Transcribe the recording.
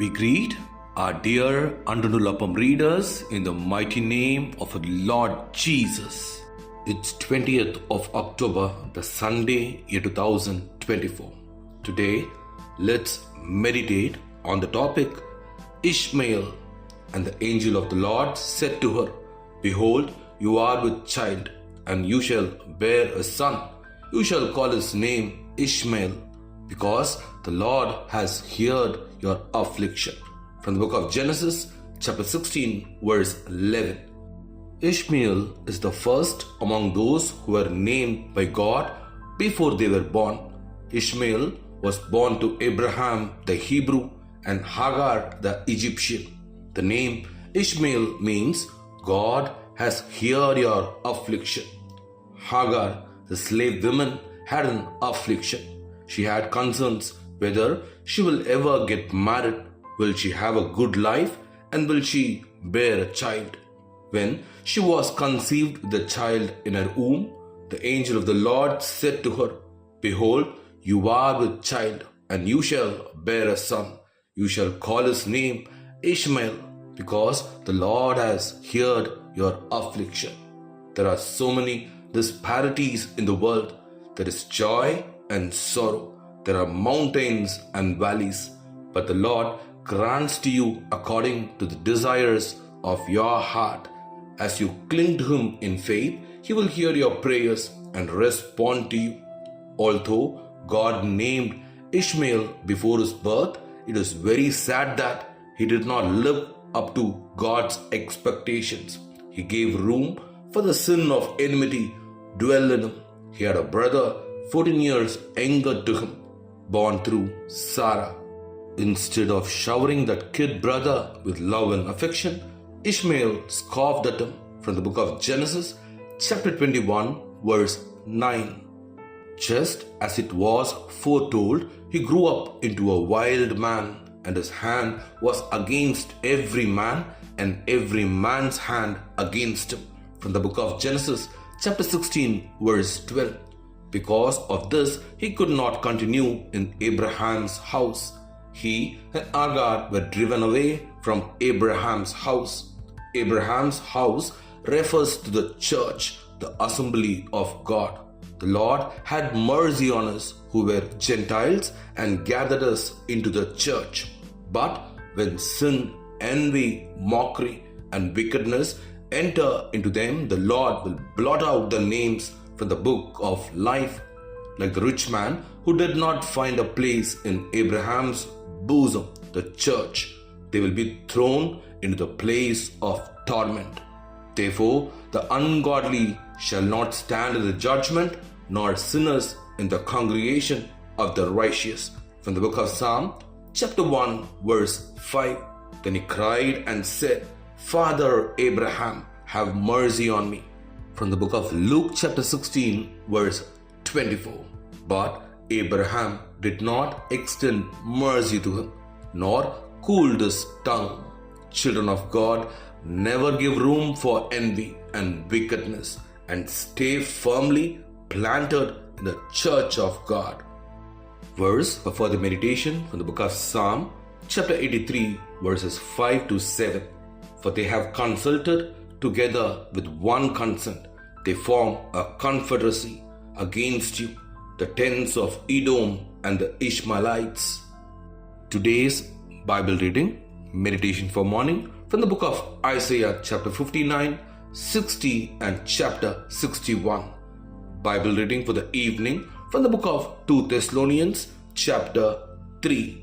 We greet our dear Antantulla Appam readers in the mighty name of our Lord Jesus. It's 20th of October, the Sunday, year 2024. Today, let's meditate on the topic Ishmael. And the angel of the Lord said to her, Behold, you are with child, and you shall bear a son. You shall call his name Ishmael, because the Lord has heard your affliction. From the book of Genesis, chapter 16, verse 11. Ishmael is the first among those who were named by God before they were born. Ishmael was born to Abraham the Hebrew and Hagar the Egyptian. The name Ishmael means God has heard your affliction. Hagar, the slave woman, had an affliction. She had concerns whether she will ever get married, will she have a good life, and will she bear a child. When she was conceived with the child in her womb, the angel of the Lord said to her, Behold, you are with child, and you shall bear a son. You shall call his name Ishmael, because the Lord has heard your affliction. There are so many disparities in the world. There is joy and sorrow. There are mountains and valleys. But the Lord grants to you according to the desires of your heart. As you cling to Him in faith, He will hear your prayers and respond to you. Although God named Ishmael before his birth, it is very sad that he did not live up to God's expectations. He gave room for the sin of enmity dwell in him. He had a brother 14 years younger to him, born through Sarah. Instead of showering that kid brother with love and affection, Ishmael scoffed at him. From the book of Genesis, chapter 21, verse 9. Just as it was foretold, he grew up into a wild man, and his hand was against every man, and every man's hand against him. From the book of Genesis, chapter 16, verse 12. Because of this, he could not continue in Abraham's house. He and Hagar were driven away from Abraham's house. Abraham's house refers to the church, the assembly of God. The Lord had mercy on us who were Gentiles and gathered us into the church. But when sin, envy, mockery, and wickedness enter into them, the Lord will blot out their names from the book of life. Like the rich man who did not find a place in Abraham's bosom, the church, they will be thrown into the place of torment. Therefore, the ungodly shall not stand in the judgment, nor sinners in the congregation of the righteous. From the book of Psalm, chapter 1, verse 5. Then he cried and said, Father Abraham, have mercy on me. From the book of Luke, chapter 16, verse 24. But Abraham did not extend mercy to him, nor cooled his tongue. Children of God, never give room for envy and wickedness, and stay firmly planted in the church of God. Verse for further meditation from the book of Psalm, chapter 83, verses 5 to 7. For they have consulted together with one consent. They form a confederacy against you, the tents of Edom and the Ishmaelites. Today's Bible reading, meditation for morning, from the book of Isaiah, chapter 59, 60, and chapter 61. Bible reading for the evening from the book of 2 Thessalonians, chapter 3.